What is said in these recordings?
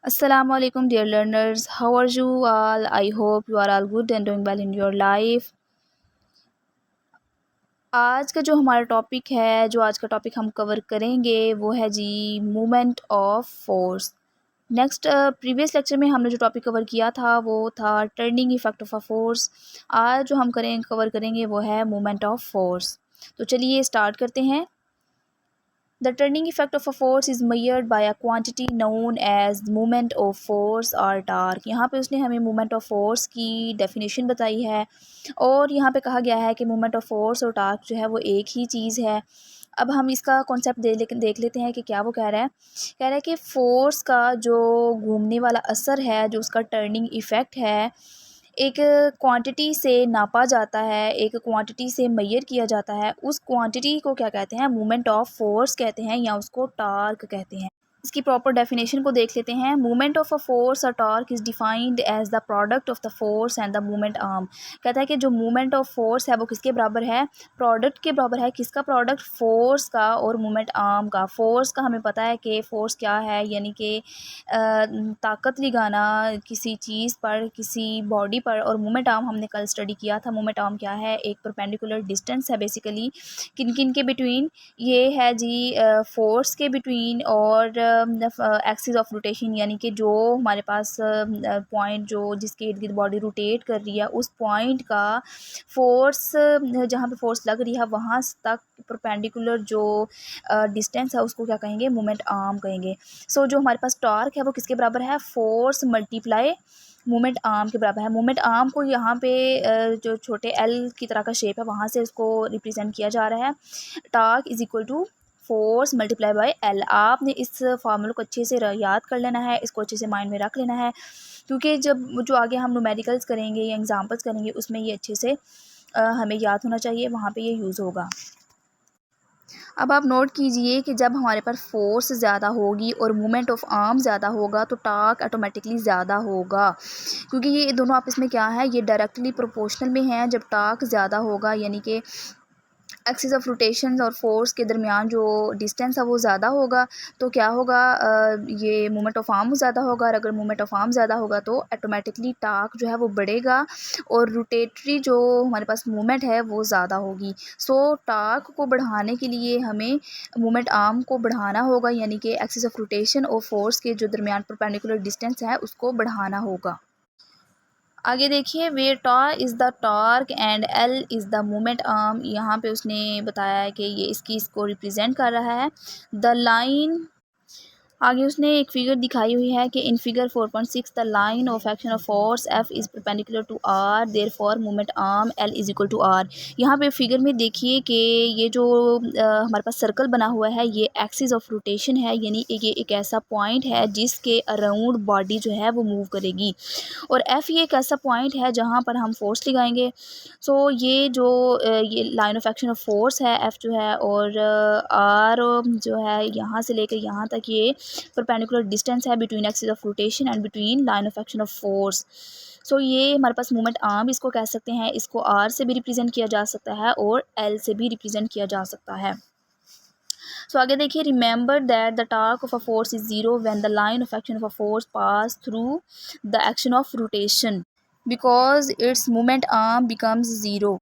Assalamu alaikum dear learners. How are you all? I hope you are all good and doing well in your life. आज का जो हमारा topic है, जो आज का टॉपिक हम कवर करेंगे वो है जी movement of force. Next previous lecture में हमने जो टॉपिक कवर किया था वो था turning effect of a force. आज जो हम कवर करेंगे वो है मूवमेंट ऑफ फोर्स। तो चलिए स्टार्ट करते हैं। The turning effect of a force is measured by a quantity known as moment of force or torque। यहाँ पे उसने हमें moment of force की definition बताई है और यहाँ पे कहा गया है कि moment of force और torque जो है वो एक ही चीज़ है। अब हम इसका कॉन्सेप्ट देख लेते हैं कि क्या वो कह रहा है। कह रहा है कि फोर्स का जो घूमने वाला असर है, जो उसका टर्निंग इफ़ेक्ट है, एक क्वांटिटी से नापा जाता है, एक क्वांटिटी से मेजर किया जाता है। उस क्वांटिटी को क्या कहते हैं? मोमेंट ऑफ फोर्स कहते हैं या उसको टॉर्क कहते हैं। इसकी प्रॉपर डेफिनेशन को देख लेते हैं। मूवमेंट ऑफ अ फोर्स और torque is defined as the product of the force and the movement arm. कहता है कि जो मूवमेंट ऑफ फोर्स है वो किसके बराबर है? प्रोडक्ट के बराबर है। किसका प्रोडक्ट? फोर्स का और मूवमेंट आर्म का। फोर्स का हमें पता है कि फोर्स क्या है, यानी कि ताकत लगाना किसी चीज़ पर, किसी बॉडी पर। और मूवमेंट आर्म हमने कल स्टडी किया था। मूवमेंट आर्म क्या है? एक परपेंडिकुलर डिस्टेंस है बेसिकली। किन किन के बिटवीन? ये है जी फोर्स के बिटवीन और एक्सिस ऑफ रोटेशन, यानी कि जो हमारे पास पॉइंट जो जिसके इर्द गिर्द बॉडी रोटेट कर रही है, उस पॉइंट का फोर्स, जहाँ पे फोर्स लग रही है वहाँ तक परपेंडिकुलर जो डिस्टेंस है उसको क्या कहेंगे? मोमेंट आर्म कहेंगे। सो जो हमारे पास टॉर्क है वो किसके बराबर है? फोर्स मल्टीप्लाई मोमेंट आर्म के बराबर है। मोमेंट आर्म को यहाँ पे जो छोटे एल की तरह का शेप है वहाँ से उसको रिप्रेजेंट किया जा रहा है। Torque is equal to force multiply by L. आपने इस फार्मूले को अच्छे से याद कर लेना है, इसको अच्छे से माइंड में रख लेना है, क्योंकि जब जो आगे हम न्यूमेरिकल्स करेंगे या एग्जांपल्स करेंगे उसमें ये अच्छे से हमें याद होना चाहिए, वहाँ पे ये यूज़ होगा। अब आप नोट कीजिए कि जब हमारे पास फोर्स ज़्यादा होगी और मूवमेंट ऑफ आर्म ज़्यादा होगा तो टॉर्क ऑटोमेटिकली ज़्यादा होगा, क्योंकि ये दोनों आपस में क्या है? ये डायरेक्टली प्रोपोर्शनल में है। जब टॉर्क ज़्यादा होगा यानी कि एक्सिस ऑफ रोटेशन और फोर्स के दरमियान जो डिस्टेंस है वो ज़्यादा होगा, तो क्या होगा? ये मूवमेंट ऑफ आर्म ज़्यादा होगा। और अगर मूवमेंट ऑफ आर्म ज़्यादा होगा तो ऑटोमेटिकली टॉर्क जो है वो बढ़ेगा और रोटेटरी जो हमारे पास मूवमेंट है वो ज़्यादा होगी। सो टॉर्क को बढ़ाने के लिए हमें मूवमेंट आर्म को बढ़ाना होगा, यानी कि एक्सिस ऑफ रोटेशन और फोर्स के जो दरमियान परपेंडिकुलर डिस्टेंस है उसको बढ़ाना होगा। आगे देखिए, where tau is the torque and L is the moment arm. यहाँ पे उसने बताया है कि ये इसको रिप्रेजेंट कर रहा है। द लाइन, आगे उसने एक फिगर दिखाई हुई है कि in figure 4.6 the line of action of force F is perpendicular to R, therefore moment arm L is equal to R. यहाँ पे फिगर में देखिए कि ये जो हमारे पास सर्कल बना हुआ है ये एक्सिस ऑफ रोटेशन है, यानी ये एक ऐसा पॉइंट है जिसके अराउंड बॉडी जो है वो मूव करेगी। और एफ़ ये एक ऐसा पॉइंट है जहाँ पर हम फोर्स लगाएंगे। सो ये जो ये line of action of force है एफ़ जो है, और आर जो है यहाँ से लेकर यहाँ तक ये परपेंडिकुलर डिस्टेंस है between axis of rotation and between line of action of force. So ये हमारे पास मूवमेंट आर्म इसको कह सकते हैं। इसको आर से भी रिप्रेजेंट किया जा सकता है और एल से भी रिप्रेजेंट किया जा सकता है। सो आगे देखिए, remember that the torque of a force is zero when the line of action of a force pass through the action of rotation because it's movement arm becomes zero.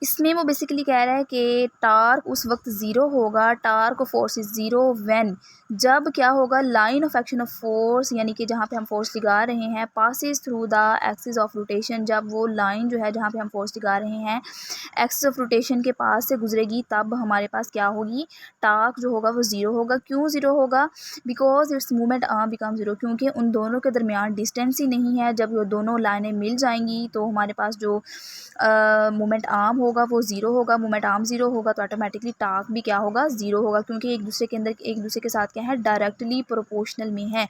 इसमें वो बेसिकली कह रहा है कि टार्क उस वक्त zero होगा, torque of force is zero when, जब क्या होगा? Line of action of force, यानी कि जहाँ पे हम फोर्स लगा रहे हैं, passes through the axis of rotation, जब वो लाइन जो है जहाँ पे हम फोर्स लगा रहे हैं एक्सिस ऑफ रोटेशन के पास से गुजरेगी, तब हमारे पास क्या होगी? टार्क जो होगा वो ज़ीरो होगा। क्यों ज़ीरो होगा? Because it's movement arm become zero, क्योंकि उन दोनों के दरमियान डिस्टेंस ही नहीं है। जब ये दोनों लाइनें मिल जाएंगी तो हमारे पास जो मोमेंट आर्म होगा वो ज़ीरो होगा। मोमेंट आर्म ज़ीरो होगा तो ऑटोमेटिकली टार्क भी क्या होगा? ज़ीरो होगा, क्योंकि एक दूसरे के अंदर एक दूसरे के साथ क्या है? डायरेक्टली प्रोपोर्शनल में है।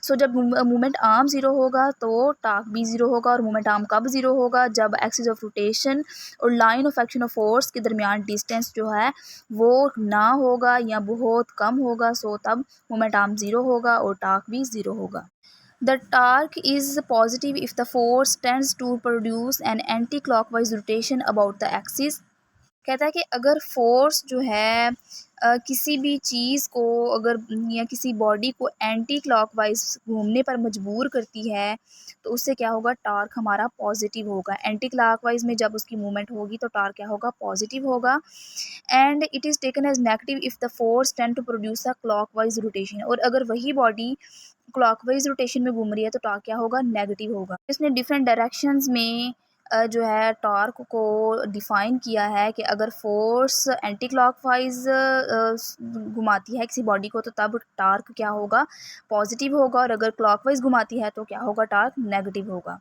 सो जब मोमेंट आर्म ज़ीरो होगा तो टार्क भी ज़ीरो होगा। और मोमेंट आर्म कब ज़ीरो होगा? जब एक्सिस ऑफ रोटेशन और line of action of force के दरमियान डिस्टेंस जो है वो ना होगा या बहुत कम होगा। सो तब मोमेंट आर्म ज़ीरो होगा और टार्क भी ज़ीरो होगा। The torque is positive if the force tends to produce an anti-clockwise rotation about the axis कहता है कि अगर फोर्स जो है किसी भी चीज़ को अगर या किसी बॉडी को एंटी क्लॉकवाइज घूमने पर मजबूर करती है तो उससे क्या होगा, टार्क हमारा पॉजिटिव होगा। एंटी क्लॉकवाइज में जब उसकी मूवमेंट होगी तो टार्क क्या होगा, पॉजिटिव होगा। And it is taken as negative if the force tend to produce a clockwise rotation. और अगर वही बॉडी क्लॉकवाइज रोटेशन में घूम रही है तो टार्क क्या होगा, नेगेटिव होगा। इसने डिफरेंट डायरेक्शंस में जो है टॉर्क को डिफ़ाइन किया है कि अगर फोर्स एंटी क्लॉकवाइज घुमाती है किसी बॉडी को तो तब टार्क क्या होगा, पॉजिटिव होगा। और अगर क्लॉकवाइज घुमाती है तो क्या होगा, टार्क नेगेटिव होगा।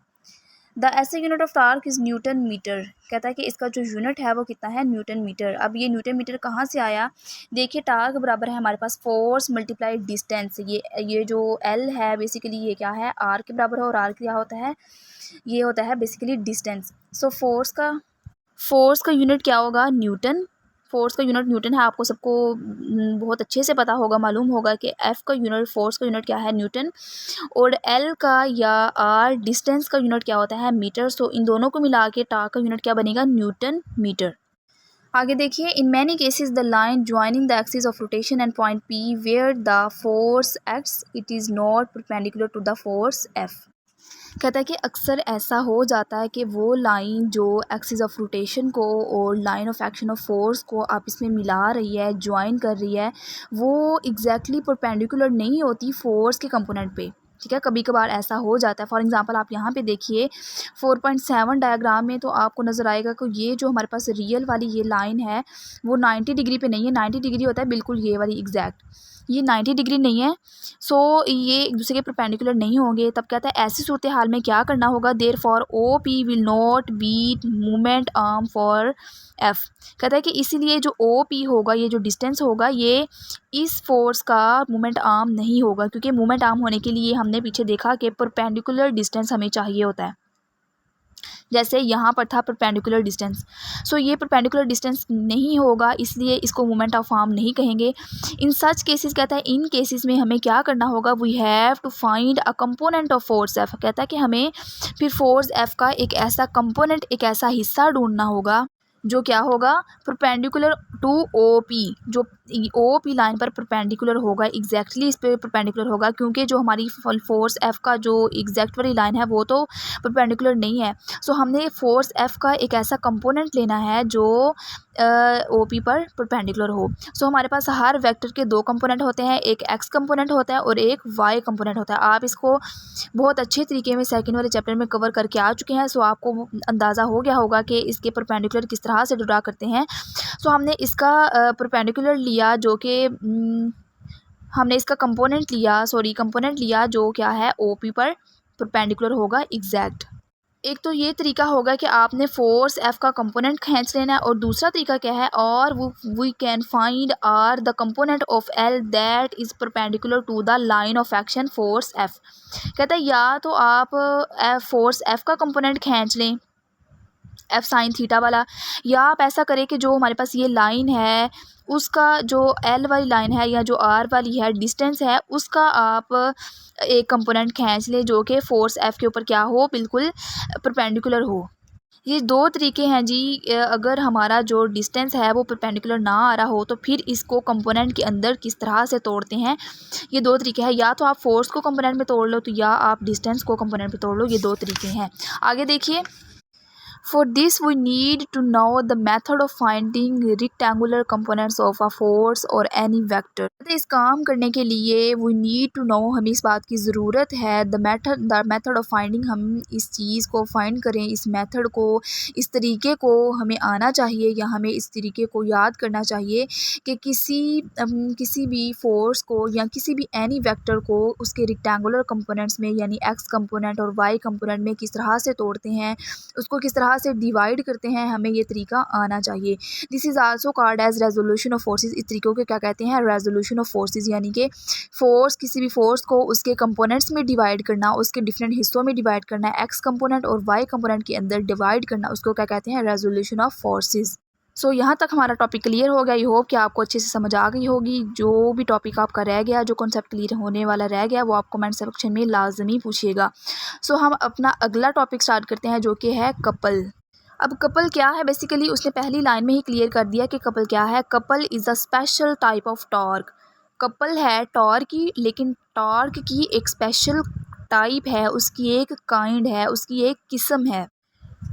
The SI unit of torque is newton metre. कहता है कि इसका जो यूनिट है वो कितना है, न्यूटन मीटर। अब ये न्यूटन मीटर कहाँ से आया, देखिए टार्क बराबर है हमारे पास फोर्स मल्टीप्लाई डिस्टेंस। ये जो एल है बेसिकली ये क्या है, आर के बराबर है। और आर क्या होता है, ये होता है बेसिकली डिस्टेंस। सो फोर्स का यूनिट क्या होगा, न्यूटन। फोर्स का यूनिट न्यूटन है, आपको सबको बहुत अच्छे से पता होगा, मालूम होगा कि एफ का यूनिट, फोर्स का यूनिट क्या है, न्यूटन। और एल का या आर डिस्टेंस का यूनिट क्या होता है, मीटर। सो इन दोनों को मिला के टार्क का यूनिट क्या बनेगा, न्यूटन मीटर। आगे देखिए, in many cases the line joining the axis of rotation and point P where the force acts it is not perpendicular to the force F. कहता है कि अक्सर ऐसा हो जाता है कि वो लाइन जो एक्सिस ऑफ रोटेशन को और line of action of force को आपस में मिला रही है, ज्वाइन कर रही है, वो एग्जैक्टली परपेंडिकुलर नहीं होती फोर्स के कंपोनेंट पे। ठीक है, कभी कभार ऐसा हो जाता है। फॉर एग्जांपल आप यहाँ पे देखिए 4.7 डायग्राम में तो आपको नज़र आएगा कि ये जो हमारे पास रियल वाली ये लाइन है वो 90 डिग्री पे नहीं है। 90 डिग्री होता है बिल्कुल ये वाली एग्जैक्ट, ये 90 डिग्री नहीं है। सो ये एक दूसरे के परपेंडिकुलर नहीं होंगे। तब कहता है ऐसी सूरत हाल में क्या करना होगा, therefore O P will not be the movement arm for F. कहता है कि इसीलिए जो ओ पी होगा, ये जो डिस्टेंस होगा, ये इस फोर्स का मूवमेंट आर्म नहीं होगा, क्योंकि मूवमेंट आर्म होने के लिए हमने पीछे देखा कि परपेंडिकुलर डिस्टेंस हमें चाहिए होता है। जैसे यहाँ पर था परपेंडिकुलर डिस्टेंस, सो ये परपेंडिकुलर डिस्टेंस नहीं होगा, इसलिए इसको मोमेंट ऑफ आर्म नहीं कहेंगे। इन सच केसेस, कहता है इन केसेस में हमें क्या करना होगा, we have to find a component of force F. कहता है कि हमें फिर फोर्स एफ का एक ऐसा कंपोनेंट, एक ऐसा हिस्सा ढूंढना होगा जो क्या होगा, परपेंडिकुलर टू ओ पी, जो ओ पी लाइन पर परपेंडिकुलर होगा, एग्जैक्टली इस पर परपेंडिकुलर होगा, क्योंकि जो हमारी फोर्स एफ का जो एग्जैक्ट वाली लाइन है वो तो परपेंडिकुलर नहीं है। सो हमने फोर्स एफ का एक ऐसा कंपोनेंट लेना है जो ओ पी पर परपेंडिकुलर हो। सो हमारे पास हर वेक्टर के दो कंपोनेंट होते हैं, एक एक्स कंपोनेंट होता है और एक वाई कंपोनेंट होता है। आप इसको बहुत अच्छे तरीके में सेकंड वाले चैप्टर में कवर करके आ चुके हैं। सो आपको अंदाज़ा हो गया होगा कि इसके परपेंडिकुलर किस तरह से ड्रा करते हैं। सो हमने इसका परपेंडिकुलर लिया जो कि हमने इसका कंपोनेंट लिया जो क्या है, ओ पी पर परपेंडिकुलर होगा एग्जैक्ट। एक तो ये तरीका होगा कि आपने फोर्स एफ का कंपोनेंट खींच लेना है, और दूसरा तरीका क्या है, और we can find R the component of L that is perpendicular to the line of action force F. कहता है या तो आप फोर्स एफ का कंपोनेंट खींच लें, एफ साइन थीटा वाला, या आप ऐसा करें कि जो हमारे पास ये लाइन है उसका जो एल वाली लाइन है या जो आर वाली है डिस्टेंस है, उसका आप एक कंपोनेंट खींच लें जो कि फोर्स एफ के ऊपर क्या हो, बिल्कुल परपेंडिकुलर हो। ये दो तरीके हैं जी। अगर हमारा जो डिस्टेंस है वो परपेंडिकुलर ना आ रहा हो तो फिर इसको कंपोनेंट के अंदर किस तरह से तोड़ते हैं, ये दो तरीके हैं। या तो आप फोर्स को कंपोनेंट में तोड़ लो, तो या आप डिस्टेंस को कंपोनेंट में तोड़ लो, ये दो तरीके हैं। आगे देखिए, For this, we need to know the method of finding rectangular components of a force or any vector. इस काम करने के लिए we need to know, हमें इस बात की ज़रूरत है, the method of finding, हम इस चीज़ को फाइंड करें, इस मेथड को, इस तरीके को हमें आना चाहिए या हमें इस तरीके को याद करना चाहिए कि किसी भी फोर्स को या किसी भी एनी वेक्टर को उसके रेक्टेंगुलर कंपोनेंट्स में यानी एक्स कंपोनेंट और वाई कंपोनेंट में किस तरह से तोड़ते हैं, उसको किस तरह से डिवाइड करते हैं, हमें ये तरीका आना चाहिए। This is also called as resolution of forces. इस तरीकों को क्या कहते हैं, रेजोल्यूशन ऑफ फोर्सेस, यानी कि किसी भी फोर्स को उसके कंपोनेंट्स में डिवाइड करना, उसके डिफरेंट हिस्सों में डिवाइड करना, एक्स कंपोनेंट और वाई कंपोनेंट के अंदर डिवाइड करना, उसको क्या कहते हैं, रेजोल्यूशन ऑफ फोर्सेस। सो यहाँ तक हमारा टॉपिक क्लियर हो गया। आई होप कि आपको अच्छे से समझ आ गई होगी। जो भी टॉपिक आपका रह गया, जो कॉन्सेप्ट क्लियर होने वाला रह गया, वो आप कमेंट सेक्शन में लाजमी पूछिएगा। सो हम अपना अगला टॉपिक स्टार्ट करते हैं जो कि है कपल। अब कपल क्या है, बेसिकली उसने पहली लाइन में ही क्लियर कर दिया कि कपल क्या है। Couple is a special type of torque. Couple है टॉर्क की, लेकिन टॉर्क की एक स्पेशल टाइप है, उसकी एक काइंड है, उसकी एक किस्म है।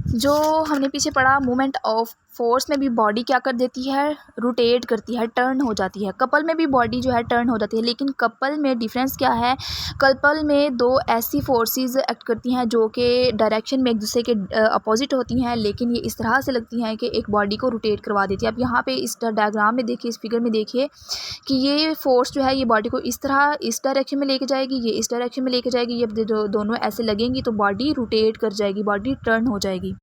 जो हमने पीछे पढ़ा, मूवमेंट ऑफ फोर्स में भी बॉडी क्या कर देती है, रोटेट करती है, टर्न हो जाती है। कपल में भी बॉडी जो है टर्न हो जाती है, लेकिन कपल में डिफरेंस क्या है, कपल में दो ऐसी फोर्सेस एक्ट करती हैं जो कि डायरेक्शन में एक दूसरे के अपोजिट होती हैं, लेकिन ये इस तरह से लगती हैं कि एक बॉडी को रोटेट करवा देती है। अब यहाँ पे इस डायग्राम में देखिए, इस फिगर में देखिए कि ये फोर्स जो है ये बॉडी को इस तरह इस डायरेक्शन में लेके जाएगी, ये इस डायरेक्शन में लेके जाएगी। ये दोनों ऐसे लगेंगी तो बॉडी रोटेट कर जाएगी, बॉडी टर्न हो जाएगी।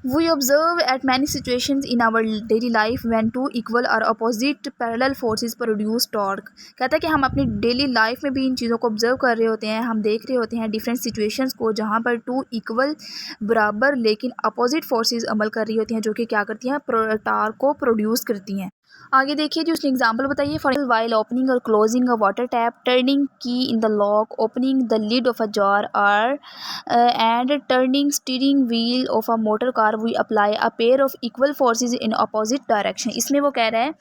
We observe at many situations in our daily life when two equal or opposite parallel forces produce torque। कहता है कि हम अपनी डेली लाइफ में भी इन चीज़ों को ऑब्जर्व कर रहे होते हैं, हम देख रहे होते हैं डिफरेंट सिचुएशंस को जहाँ पर टू इक्वल बराबर लेकिन अपोजिट फोर्सेस अमल कर रही होती हैं, जो कि क्या करती हैं, टॉर्क को प्रोड्यूस करती हैं। आगे देखिए जी, उसने एग्जांपल बताइए। फॉर वाइल ओपनिंग और closing a water tap, turning की in the lock, opening the lid of a jar और and turning steering wheel of a motor car, we apply a pair of equal forces in opposite direction. इसमें वो कह रहा है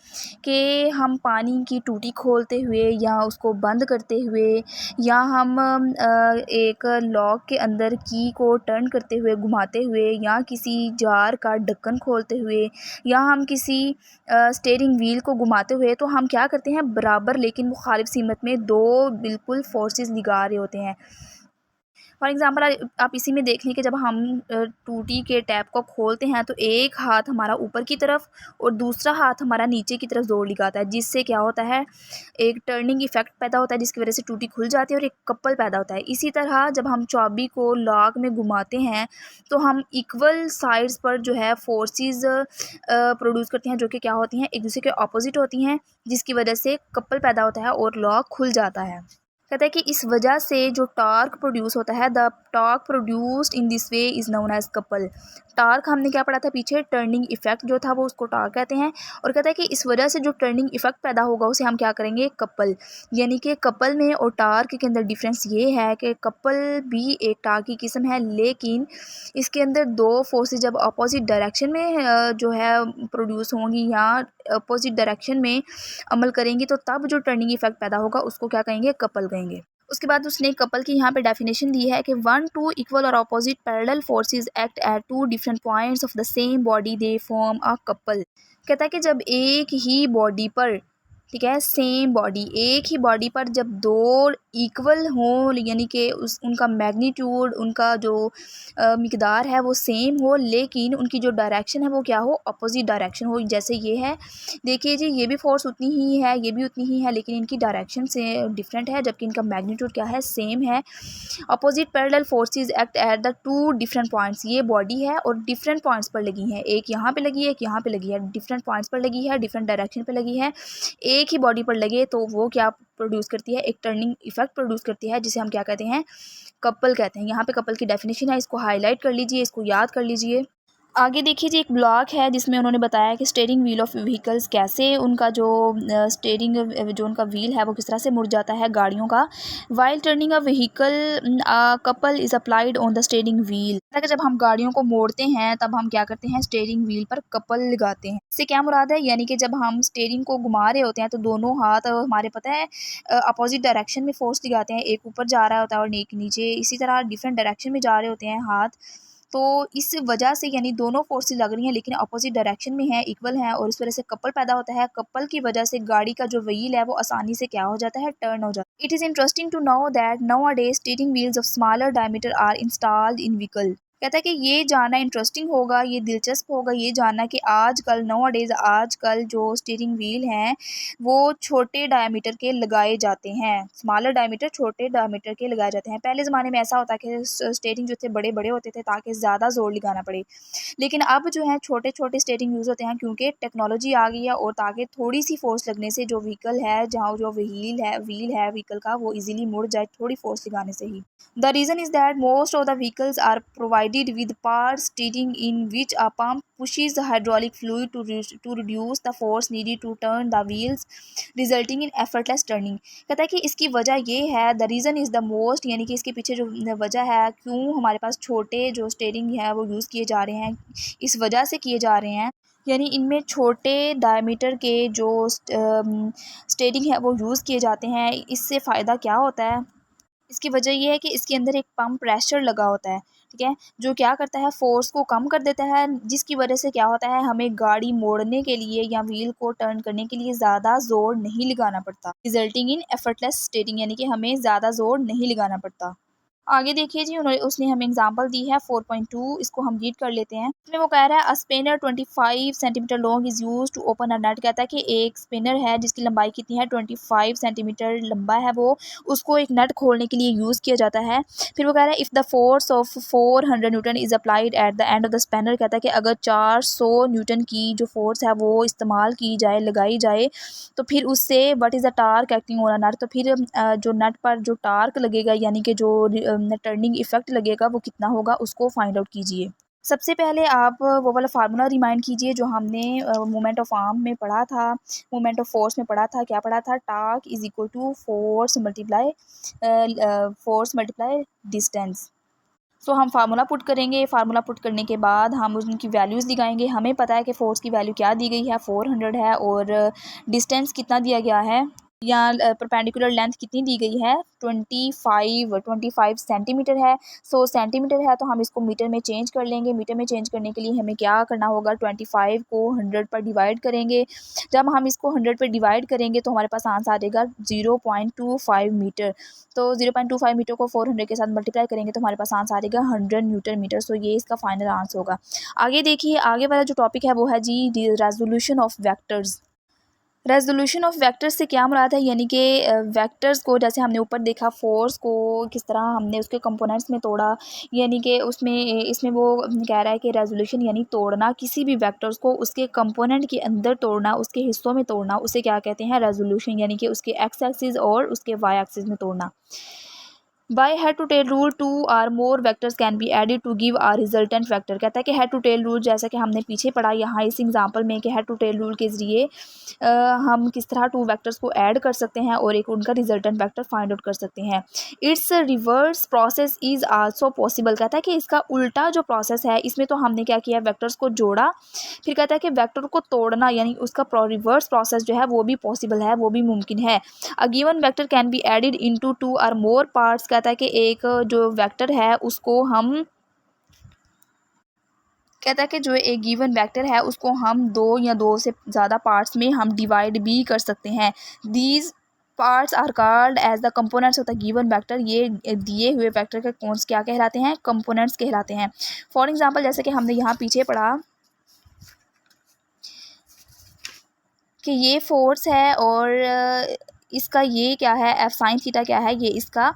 कि हम पानी की टूटी खोलते हुए या उसको बंद करते हुए, या हम एक लॉक के अंदर की को टर्न करते हुए, घुमाते हुए, या किसी जार का ढक्कन खोलते हुए, या हम किसी स्टीयरिंग व्हील को घुमाते हुए, तो हम क्या करते हैं, बराबर लेकिन मुखालिफ सीमत में दो बिल्कुल फोर्सेस लगा रहे होते हैं। फॉर एग्ज़ाम्पल आप इसी में देख लें कि जब हम टूटी के टैप को खोलते हैं तो एक हाथ हमारा ऊपर की तरफ और दूसरा हाथ हमारा नीचे की तरफ ज़ोर लगाता है, जिससे क्या होता है, एक टर्निंग इफेक्ट पैदा होता है, जिसकी वजह से टूटी खुल जाती है और एक कपल पैदा होता है। इसी तरह जब हम चाबी को लॉक में घुमाते हैं तो हम इक्वल साइड्स पर जो है फोर्सेस प्रोड्यूस करते हैं, जो कि क्या होती हैं, एक दूसरे के ऑपोजिट होती हैं, जिसकी वजह से कपल पैदा होता है और लॉक खुल जाता है। कहता है कि इस वजह से जो टॉर्क प्रोड्यूस होता है, the torque produced in this way is known as couple. Torque हमने क्या पढ़ा था पीछे, टर्निंग इफेक्ट जो था वो उसको टॉर्क कहते हैं। और कहता है कि इस वजह से जो टर्निंग इफेक्ट पैदा होगा उसे हम क्या करेंगे, कपल। यानी कि कपल में और टॉर्क के अंदर डिफरेंस ये है कि कपल भी एक टॉर्क की किस्म है, लेकिन इसके अंदर दो फोर्सेस जब अपोजिट डायरेक्शन में जो है प्रोड्यूस होंगी या अपोजिट डायरेक्शन में अमल करेंगी, तो तब जो टर्निंग इफेक्ट पैदा होगा उसको क्या कहेंगे, कपल कहेंगे। उसके बाद उसने कपल की यहाँ पे डेफिनेशन दी है कि वन टू इक्वल और opposite parallel forces act at two different points of the same body, they form a couple. कहता है कि जब एक ही बॉडी पर, ठीक है, सेम बॉडी, एक ही बॉडी पर जब दो इक्वल हों, यानी कि उस उनका मैग्नीट्यूड, उनका जो मिकदार है वो सेम हो, लेकिन उनकी जो डायरेक्शन है वो क्या हो, अपोजिट डायरेक्शन हो। जैसे ये है, देखिए जी, ये भी फोर्स उतनी ही है, ये भी उतनी ही है, लेकिन इनकी डायरेक्शन से डिफरेंट है, जबकि इनका मैग्नीट्यूड क्या है, सेम है। Opposite parallel forces act at the two different points. ये बॉडी है और डिफरेंट पॉइंट्स पर लगी है, एक यहाँ पे लगी है, एक यहाँ पे लगी है, डिफरेंट पॉइंट्स पर लगी है, डिफरेंट डायरेक्शन पे लगी है। एक ही बॉडी पर लगे तो वो क्या प्रोड्यूस करती है, एक टर्निंग इफेक्ट प्रोड्यूस करती है, जिसे हम क्या कहते हैं, कपल कहते हैं। यहाँ पे कपल की डेफिनेशन है, इसको हाईलाइट कर लीजिए, इसको याद कर लीजिए। आगे देखिए जी, एक ब्लॉग है जिसमें उन्होंने बताया कि स्टीयरिंग व्हील ऑफ व्हीकल्स कैसे उनका जो स्टीयरिंग जो उनका व्हील है वो किस तरह से मुड़ जाता है गाड़ियों का। While turning a vehicle couple is applied on the steering wheel. जब हम गाड़ियों को मोड़ते हैं तब हम क्या करते हैं, स्टीयरिंग व्हील पर कपल लगाते हैं। इससे क्या मुराद है, यानी कि जब हम स्टीयरिंग को घुमा रहे होते हैं तो दोनों हाथ हमारे पता है अपोजिट डायरेक्शन में फोर्स लगाते हैं, एक ऊपर जा रहा होता है और एक नीचे, इसी तरह डिफरेंट डायरेक्शन में जा रहे होते हैं हाथ। तो इस वजह से यानी दोनों फोर्सेस लग रही हैं लेकिन अपोजिट डायरेक्शन में है, इक्वल हैं, और इस वजह से कपल पैदा होता है। कपल की वजह से गाड़ी का जो व्हील है वो आसानी से क्या हो जाता है, टर्न हो जाता है। It is interesting to know that nowadays steering wheels of smaller diameter are installed in vehicle. कहता है कि ये जानना इंटरेस्टिंग होगा, ये दिलचस्प होगा ये जानना कि आजकल नाउअडेज आजकल जो स्टीयरिंग व्हील हैं वो छोटे डायमीटर के लगाए जाते हैं। स्मॉलर डायमीटर, छोटे डायमीटर के लगाए जाते हैं। पहले ज़माने में ऐसा होता कि स्टीयरिंग जो थे बड़े बड़े होते थे ताकि ज़्यादा जोर लगाना पड़े, लेकिन अब जो है छोटे छोटे स्टीयरिंग यूज़ होते हैं क्योंकि टेक्नोलॉजी आ गई है, और ताकि थोड़ी सी फोर्स लगने से जो व्हीकल है, जहाँ जो व्हील है व्हीकल का, वो इजीली मुड़ जाए थोड़ी फोर्स लगाने से ही। The reason is that most of the vehicles are provided provided with power steering in which a pump pushes the hydraulic fluid to reduce the force needed to turn the wheels, resulting in effortless turning। कहता है कि इसकी वजह ये है, the reason is the most, यानी कि इसके पीछे जो वजह है क्यों हमारे पास छोटे जो स्टीयरिंग है वो यूज़ किए जा रहे हैं, इस वजह से किए जा रहे हैं, यानी इनमें छोटे डायमीटर के जो स्टीयरिंग है वो यूज़ किए जाते हैं। इससे फ़ायदा क्या होता है, इसकी वजह ये है कि इसके अंदर एक पम्प प्रेशर लगा होता है, ठीक है, जो क्या करता है फोर्स को कम कर देता है, जिसकी वजह से क्या होता है हमें गाड़ी मोड़ने के लिए या व्हील को टर्न करने के लिए ज़्यादा जोर नहीं लगाना पड़ता, रिजल्टिंग इन एफर्टलेस स्टीयरिंग, यानी कि हमें ज़्यादा जोर नहीं लगाना पड़ता। आगे देखिए जी, उसने हमें एग्जांपल दी है 4.2, इसको हम रीड कर लेते हैं। इसमें वो कह रहा है a spinner 25 centimetre long is use to open a nut. कहता है कि एक स्पिनर है जिसकी लंबाई कितनी है 25 सेंटीमीटर लंबा है, वो उसको एक नट खोलने के लिए यूज़ किया जाता है। फिर वो कह रहा है if the force of 400 Newton is applied at the end of the spinner. कहता है कि अगर 400 न्यूटन की जो फोर्स है वो इस्तेमाल की जाए, लगाई जाए, तो फिर उससे what is the torque acting on a nut, तो फिर जो नट पर जो टार्क लगेगा यानी कि जो टर्निंग इफेक्ट लगेगा वो कितना होगा, उसको फाइंड आउट कीजिए। सबसे पहले आप वो वाला फार्मूला रिमाइंड कीजिए जो हमने मोमेंट ऑफ आर्म में पढ़ा था, मोमेंट ऑफ फोर्स में पढ़ा था। क्या पढ़ा था, torque is equal to force multiply distance. So हम फार्मूला पुट करेंगे, फार्मूला पुट करने के बाद हम उनकी वैल्यूज़ लगाएंगे। हमें पता है कि फोर्स की वैल्यू क्या दी गई है 400 है, और डिस्टेंस कितना दिया गया है या परपेंडिकुलर लेंथ कितनी दी गई है 25 सेंटीमीटर है। सो सेंटीमीटर है तो हम इसको मीटर में चेंज कर लेंगे। मीटर में चेंज करने के लिए हमें क्या करना होगा, 25 को 100 पर डिवाइड करेंगे। जब हम इसको 100 पर डिवाइड करेंगे तो हमारे पास आंसर आ जाएगा 0.25 मीटर। तो 0.25 मीटर को 400 के साथ मल्टीप्लाई करेंगे तो हमारे पास आंसर आ जाएगा 100 न्यूटन मीटर। सो ये इसका फाइनल आंसर होगा। आगे देखिए, आगे वाला जो टॉपिक है वो है जी resolution of vectors. Resolution of vectors से क्या मुराद है, यानी कि वेक्टर्स को जैसे हमने ऊपर देखा फोर्स को किस तरह हमने उसके कंपोनेंट्स में तोड़ा, यानी कि उसमें इसमें वो कह रहा है कि रेजोल्यूशन यानी तोड़ना, किसी भी वेक्टर्स को उसके कंपोनेंट के अंदर तोड़ना, उसके हिस्सों में तोड़ना, उसे क्या कहते हैं रेजोल्यूशन, यानी कि उसके एक्स एक्सिस और उसके वाई एक्सिस में तोड़ना। By head to tail rule 2 or more vectors can be added to give a resultant vector. कहता है कि हेड टू टेल रूल जैसा कि हमने पीछे पढ़ा यहाँ इस एग्जांपल में कि हेड टू टेल रूल के ज़रिए हम किस तरह टू वेक्टर्स को ऐड कर सकते हैं और एक उनका रिजल्टेंट वेक्टर फाइंड आउट कर सकते हैं। It's reverse process is also possible. कहता है कि इसका उल्टा जो प्रोसेस है, इसमें तो हमने क्या किया, वेक्टर्स को जोड़ा, फिर कहता है कि वेक्टर को तोड़ना यानी उसका रिवर्स प्रोसेस जो है वो भी पॉसिबल है, वो भी मुमकिन है। A given vector can be added into 2 और मोर पार्ट्स। कहता है कि एक जो वेक्टर है उसको हम कहता है कि जो एक गिवन वेक्टर है उसको हम दो या दो से ज़्यादा पार्ट्स में हम डिवाइड भी कर सकते हैं। These parts are called as the components of the given vector. ये दिए हुए वेक्टर के कौन क्या कहलाते हैं, कंपोनेंट्स कहलाते हैं। फॉर एग्जांपल जैसे कि हमने यहाँ पीछे पढ़ा कि ये फोर्स है और इसका ये क्या है, एफ साइन थीटा क्या है, ये इसका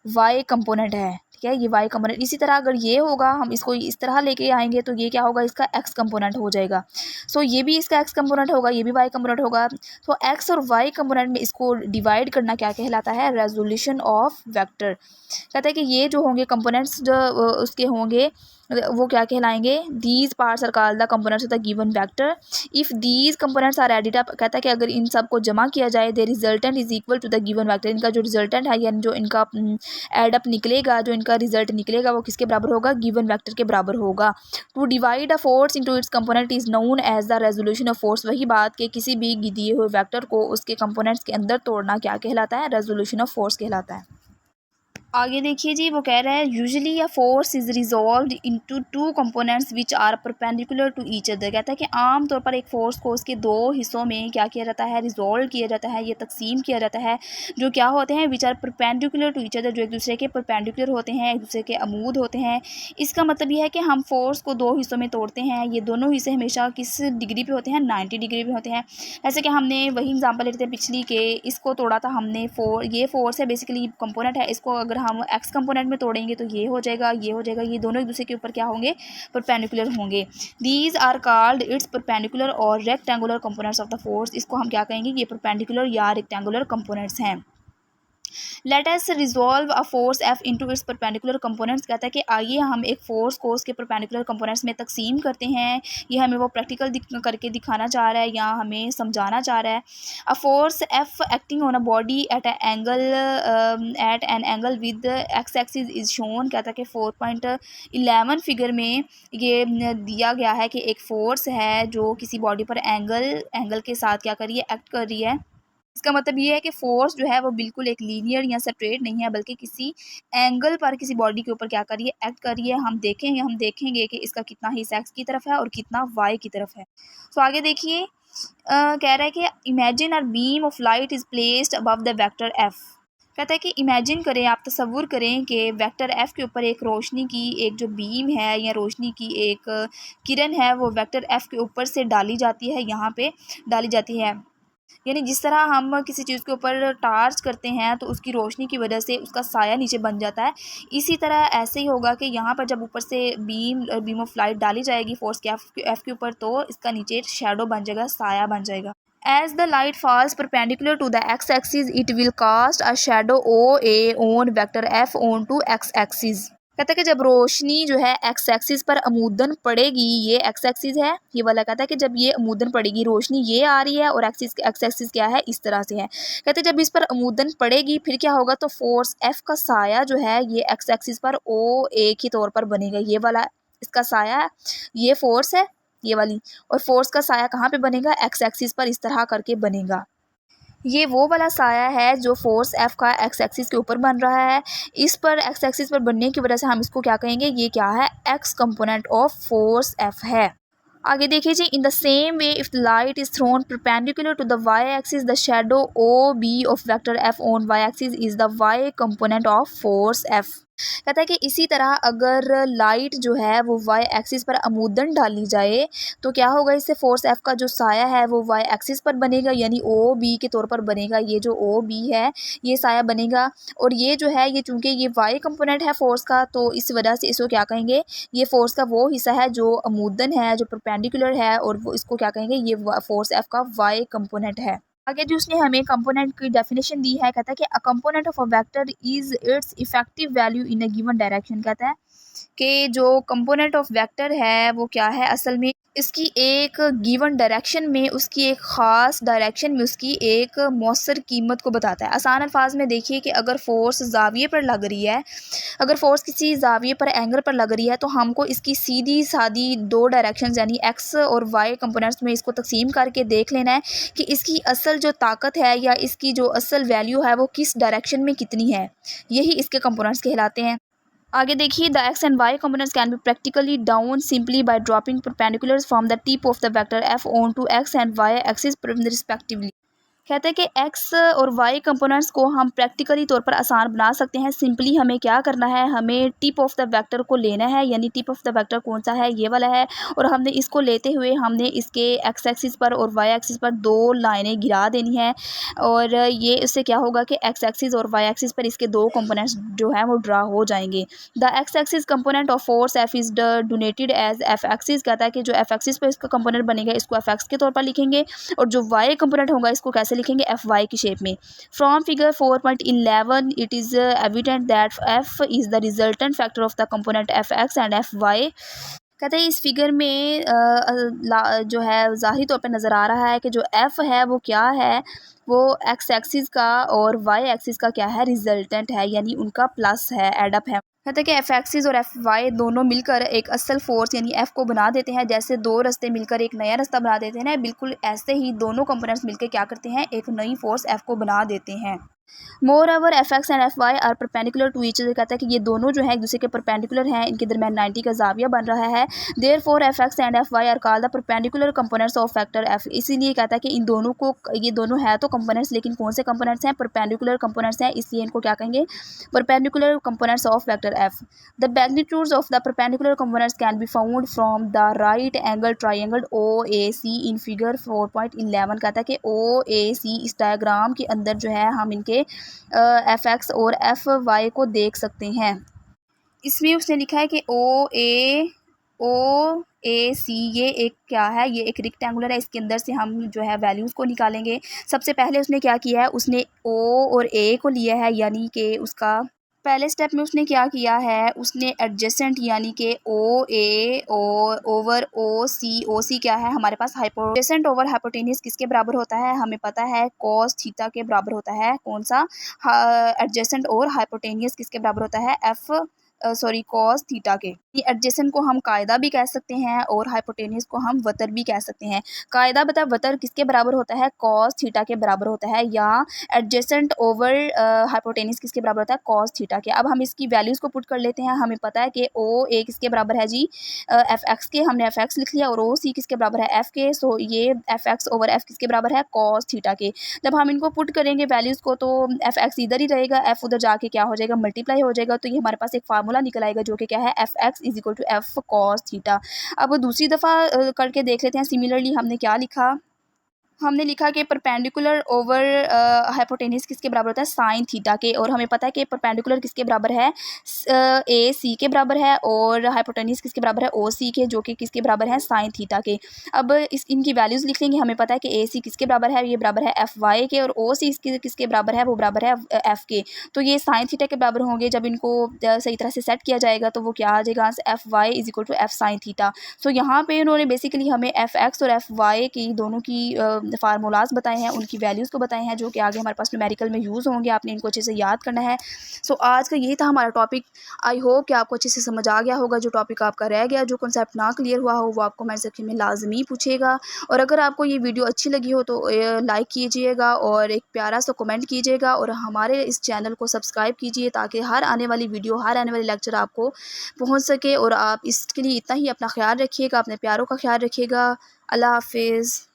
वाई कंपोनेंट है, ठीक है, ये वाई कंपोनेंट। इसी तरह अगर ये होगा, हम इसको इस तरह लेके आएंगे तो ये क्या होगा, इसका एक्स कंपोनेंट हो जाएगा। सो ये भी इसका एक्स कंपोनेंट होगा, ये भी वाई कंपोनेंट होगा। तो एक्स और वाई कंपोनेंट में इसको डिवाइड करना क्या कहलाता है, रेजोल्यूशन ऑफ वेक्टर। कहता है कि ये जो होंगे कंपोनेंट्स जो उसके होंगे वो क्या कहलाएंगे, these parts are called the components of the given vector. If these components are added up, कहता है कि अगर इन सब को जमा किया जाए, the resultant is equal to the given vector. इनका जो रिजल्टेंट है यानी जो इनका एड अप निकलेगा, जो इनका रिजल्ट निकलेगा वो किसके बराबर होगा, गिवन वेक्टर के बराबर होगा। To divide a force into its component is known as the resolution of force. वही बात कि किसी भी दिए हुए वेक्टर को उसके कंपोनेंट्स के अंदर तोड़ना क्या कहलाता है, रेजोल्यूशन ऑफ फोर्स कहलाता है। आगे देखिए जी, वो कह रहा है usually a force is resolved into two components which are perpendicular to each other. कहता है कि आम तौर पर एक फोर्स को उसके दो हिस्सों में क्या किया जाता है, रिजॉल्व किया जाता है, ये तकसीम किया जाता है, जो क्या होते हैं, which are perpendicular to each other, जो एक दूसरे के परपेंडिकुलर होते हैं, एक दूसरे के अमूद होते हैं। इसका मतलब यह है कि हम फोर्स को दो हिस्सों में तोड़ते हैं, ये दोनों हिस्से हमेशा किस डिग्री पे होते हैं, 90 डिग्री पे होते हैं। जैसे कि हमने वही एग्जाम्पल लेते थे पिछली के, इसको तोड़ा था हमने, ये फोर्स है बेसिकली कंपोनेंट है, इसको अगर हम एक्स कंपोनेंट में तोड़ेंगे तो ये हो जाएगा, ये हो जाएगा, ये दोनों एक दूसरे के ऊपर क्या होंगे, परपेंडिकुलर होंगे। These are called its perpendicular और rectangular components of the force. इसको हम क्या कहेंगे, ये परपेंडिकुलर या रेक्टेंगुलर कंपोनेंट्स हैं। Let us resolve a force F into its perpendicular components. कहता है कि आइए हम एक फोर्स को उसके परपेंडिकुलर कंपोनेंट्स में तकसीम करते हैं। ये हमें वो प्रैक्टिकल करके दिखाना चाह रहा है या हमें समझाना चाह रहा है। अ force F acting on a body at an angle with x axis is shown. कहता है कि 4.11 फिगर में ये दिया गया है कि एक फोर्स है जो किसी बॉडी पर एंगल के साथ क्या कर रही है, एक्ट कर रही है। इसका मतलब ये है कि फोर्स जो है वो बिल्कुल एक लीनियर या स्ट्रेट नहीं है, बल्कि किसी एंगल पर किसी बॉडी के ऊपर क्या कर रही है, एक्ट कर रही है। हम देखेंगे कि इसका कितना हिस्सा एक्स की तरफ है और कितना वाई की तरफ है। तो आगे देखिए, कह रहा है कि imagine a beam of light is placed above the vector F. कहता है कि इमेजिन करें, आप तसव्वुर करें कि वेक्टर एफ के ऊपर एक रोशनी की एक जो बीम है या रोशनी की एक किरण है वो वेक्टर एफ के ऊपर से डाली जाती है, यहाँ पे डाली जाती है। यानी जिस तरह हम किसी चीज़ के ऊपर टार्च करते हैं तो उसकी रोशनी की वजह से उसका साया नीचे बन जाता है, इसी तरह ऐसे ही होगा कि यहाँ पर जब ऊपर से बीम ऑफ लाइट डाली जाएगी फोर्स के एफ के ऊपर, तो इसका नीचे शैडो बन जाएगा, साया बन जाएगा। As the light falls perpendicular to the x-axis, it will cast a shadow OA on vector F onto x-axis। कहता है कि जब रोशनी जो है एक्स एक्सिस पर अमूदन पड़ेगी, ये एक्स एक्सिस है ये वाला, कहता है कि जब ये अमूदन पड़ेगी, रोशनी ये आ रही है और एक्स एक्सिस क्या है, इस तरह से है। कहते हैं जब इस पर अमूदन पड़ेगी फिर क्या होगा, तो फोर्स एफ का साया जो है ये एक्स एक्सिस पर ओ ए के तौर पर बनेगा। ये वाला इसका साया, ये फोर्स है ये वाली, और फोर्स का साया कहाँ पे बनेगा, एक्स एक्सिस पर इस तरह करके बनेगा। ये वो वाला साया है जो फोर्स एफ का एक्स एक्सिस के ऊपर बन रहा है। इस पर एक्स एक्सिस पर बनने की वजह से हम इसको क्या कहेंगे, ये क्या है, X component of force F है। आगे देखिए जी, in the same way if the light is thrown perpendicular to the Y axis, the shadow O B of vector F on Y axis is the Y component of force F. कहता है कि इसी तरह अगर light जो है वो Y axis पर अमूदन डाली जाए तो क्या होगा, इससे फोर्स एफ का जो साया है वो वाई एक्सिस पर बनेगा, यानी ओ बी के तौर पर बनेगा। ये जो ओ बी है ये साया बनेगा, और ये जो है ये चूंकि ये वाई कंपोनेंट है फोर्स का, तो इस वजह से इसको क्या कहेंगे, ये फोर्स का वो हिस्सा है जो अमूदन है, जो परपेंडिकुलर है, और वो इसको क्या कहेंगे, ये फोर्स एफ का वाई कंपोनेंट है। आगे जो उसने हमें कंपोनेंट की डेफिनेशन दी है, कहता है कि अ component of a vector is it's effective value in a given direction. कहता है कि जो कंपोनेंट ऑफ वेक्टर है वो क्या है, असल में इसकी एक गिवन डायरेक्शन में, उसकी एक ख़ास डायरेक्शन में उसकी एक मौसर कीमत को बताता है। आसान अल्फाज में देखिए कि अगर फोर्स जाविये पर लग रही है, अगर फोर्स किसी जाविये पर एंगल पर लग रही है, तो हमको इसकी सीधी सादी दो डायरेक्शन यानी एक्स और वाई कंपोनेंट्स में इसको तकसीम करके देख लेना है कि इसकी असल जो ताकत है या इसकी जो असल वैल्यू है वो किस डायरेक्शन में कितनी है। यही इसके कंपोनेंट्स कहलाते हैं। आगे देखिए, the x and y components can be practically down simply by dropping perpendiculars from the tip of the vector F on to x and y axis respectively. कहते हैं कि एक्स और वाई कंपोनेंट्स को हम प्रैक्टिकली तौर पर आसान बना सकते हैं। सिंपली हमें क्या करना है, हमें टिप ऑफ द वेक्टर को लेना है, यानी टिप ऑफ द वेक्टर कौन सा है, ये वाला है, और हमने इसको लेते हुए हमने इसके एक्स एक्सिस पर और वाई एक्सिस पर दो लाइनें गिरा देनी है, और ये इससे क्या होगा कि एक्स एक्सिस और वाई एक्सिस पर इसके दो कंपोनेंट्स जो हैं वो ड्रा हो जाएंगे। The x axis component of force F is donated as F axis. कहता है कि जो एफ एक्सिस पर इसका कंपोनेंट बनेगा इसको एफ एक्स के तौर पर लिखेंगे, और जो वाई कंपोनेंट होगा इसको कैसे लिखेंगे, एफ वाई की शेप में। From figure 4.11 it is evident that F is the resultant factor of the component F X and F Y. कहते हैं इस फिगर में जो है ज़ाहिरी तौर पर नज़र आ रहा है कि जो एफ है वो क्या है, वो एक्स एक्सिस का और वाई एक्सिस का क्या है, रिजल्टेंट है, यानी उनका प्लस है, एडअप है। कहते हैं कि एफ एक्सिस और एफ वाई दोनों मिलकर एक असल फोर्स यानी एफ को बना देते हैं। जैसे दो रास्ते मिलकर एक नया रास्ता बना देते हैं ना, बिल्कुल ऐसे ही दोनों कंपोनेंट्स मिलकर क्या करते हैं, एक नई फोर्स एफ को बना देते हैं। Moreover F X and F Y are perpendicular to each other. कहता है कि ये दोनों जो है एक दूसरे के परपेंडिकुलर हैं, इनके दरमियान 90 का जाविया बन रहा है। Therefore F X and F Y are called the perpendicular components of vector F. इसीलिए कहता है कि इन दोनों को, ये दोनों है तो कंपोनेंट्स, लेकिन कौन से कंपोनेंट्स हैं, परपेंडिकुलर कंपोनेंट्स हैं, इसलिए इनको क्या कहेंगे, perpendicular components of vector F. The magnitudes of the perpendicular components can be found from the right angle triangle O A C in figure 4.11। कहता है कि ओ ए सी इस डायग्राम के अंदर जो है हम इनके एफ एक्स और एफ वाई को देख सकते हैं। इसमें उसने लिखा है कि ओ ए सी, ये एक क्या है, ये एक रेक्टेंगुलर है, इसके अंदर से हम जो है वैल्यूज़ को निकालेंगे। सबसे पहले उसने क्या किया है, उसने ओ और ए को लिया है, यानी कि उसका पहले स्टेप में उसने क्या किया है, उसने एडजेसेंट यानी कि ओ ए और ओवर ओ सी क्या है हमारे पास, एडजेसेंट ओवर हाइपोटेनियस किसके बराबर होता है, हमें पता है कॉस थीटा के बराबर होता है। कौन सा, एडजेसेंट और हाइपोटेनियस किसके बराबर होता है, कॉस थीटा के। एडजेसेंट को हम कायदा भी कह सकते हैं और हाइपोटेनियस को हम वतर भी कह सकते हैं। कायदा बता वतर किसके बराबर होता है, कॉस थीटा के बराबर होता है, या एडजेसेंट ओवर हाइपोटेनियस किसके बराबर होता है, कॉस थीटा के। अब हम इसकी वैल्यूज़ को पुट कर लेते हैं। हमें पता है कि ओ ए किसके बराबर है जी, एफ एक्स के, हमने एफ एक्स लिख लिया, और ओ सी किसके बराबर है, एफ के। सो ये एफ एक्स ओवर एफ किसके बराबर है, कॉस थीटा के। जब हम इनको पुट करेंगे वैल्यूज़ को, तो एफ एक्स इधर ही रहेगा, एफ उधर जाके क्या हो जाएगा, मल्टीप्लाई हो जाएगा। तो ये हमारे पास एक फार्मूला निकल आएगा जो कि क्या है, F X is equal to F cos theta. अब दूसरी दफ़ा करके देख लेते हैं। सिमिलरली हमने क्या लिखा, हमने लिखा कि परपेंडिकुलर ओवर हाइपोटेनियस किसके बराबर होता है, साइन थीटा के। और हमें पता है कि परपेंडिकुलर किसके बराबर है, ए सी के बराबर है, और हाइपोटेनियस किसके बराबर है, ओ सी के, जो कि किसके बराबर है, साइन थीटा के। अब इनकी वैल्यूज़ लिख लेंगे। हमें पता है कि ए सी किसके बराबर है, ये बराबर है एफ वाई के, और ओ सी किसके बराबर है, वो बराबर है एफ के। तो ये साइन थीटा के बराबर होंगे। जब इनको सही तरह से सेट किया जाएगा तो वो क्या आ जाएगा, F Y is equal to F sine theta. So यहाँ पे उन्होंने बेसिकली हमें एफ एक्स और एफ वाई की दोनों की फार्मूलाज बताए हैं, उनकी वैल्यूज़ को बताए हैं, जो कि आगे हमारे पास न्यूमेरिकल में यूज़ होंगे। आपने इनको अच्छे से याद करना है। सो आज का यही था हमारा टॉपिक। आई होप कि आपको अच्छे से समझ आ गया होगा। जो टॉपिक आपका रह गया, जो कॉन्सेप्ट ना क्लियर हुआ हो, वो आपको कमेंट सेक्शन में लाजमी पूछेगा। और अगर आपको ये वीडियो अच्छी लगी हो तो लाइक कीजिएगा और एक प्यारा सा कमेंट कीजिएगा, और हमारे इस चैनल को सब्सक्राइब कीजिए, ताकि हर आने वाली वीडियो, हर आने वाली लेक्चर आपको पहुँच सके। और आप इसके लिए इतना ही अपना ख्याल रखिएगा, अपने प्यारों का ख्याल रखिएगा। अल्लाह हाफिज़।